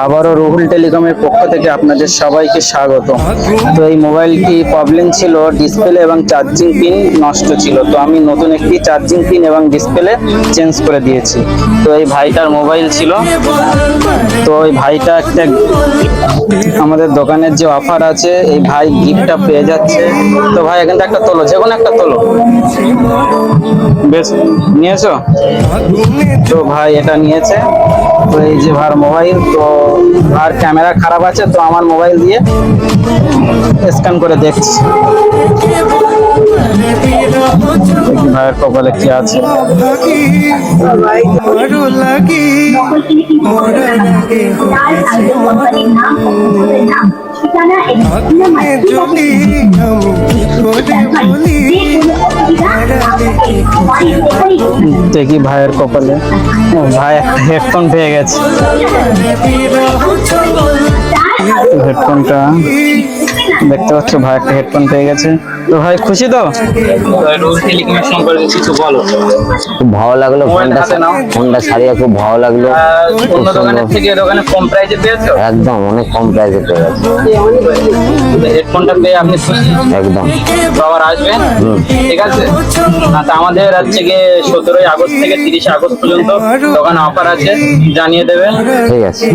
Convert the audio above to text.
আবারও রুহুল টেলিকমের পক্ষ থেকে আপনাদের সবাইকে স্বাগত। তো এই মোবাইলটি প্রবলেম ছিল, ডিসপ্লে এবং চার্জিং পিন নষ্ট ছিল। তো আমি নতুন একটি চার্জিং পিন এবং ডিসপ্লে চেঞ্জ করে দিয়েছি। তো এই ভাইটার মোবাইল ছিল, তো এই ভাইটা একটা আমাদের দোকানের যে অফার আছে, এই ভাই গিফটটা পেয়ে যাচ্ছে। তো ভাই এখান থেকে একটা তোলো, যে কোনো একটা তোলো, বেশ নিয়েছো? তো ভাই এটা নিয়েছে। তো এই যে ভাইয়ের মোবাইল, তো আর ক্যামেরা খারাপ আছে, তো আমার মোবাইল দিয়ে স্ক্যান করে দেখছি ভাইয়ের কপালে কি আছে। দেখি ভাইয়ের কপালে, ভাই একটা হেডফোন পেয়ে গেছে। হেডফোনটা দেখতে পাচ্ছ, ভাই একটা হেডফোন পেয়ে গেছে। তো ভাই খুশি তো? কিছু বলো। খুব ভালো লাগলো, ফোনটা ছাড়িয়ে খুব ভালো লাগলো। অন্য দোকানের থেকে দোকানে কম প্রাইসে পেয়েছো? একদম অনেক কম প্রাইসে পেয়ে গেছে। হেডফোনটা পেয়ে আপনি খুশি? একদম। তো আবার আসবেন, ঠিক আছে? আচ্ছা, আমাদের হচ্ছে গিয়ে 17 আগস্ট থেকে 30 আগস্ট পর্যন্ত দোকানে অফার আছে, জানিয়ে দেবেন। ঠিক আছে।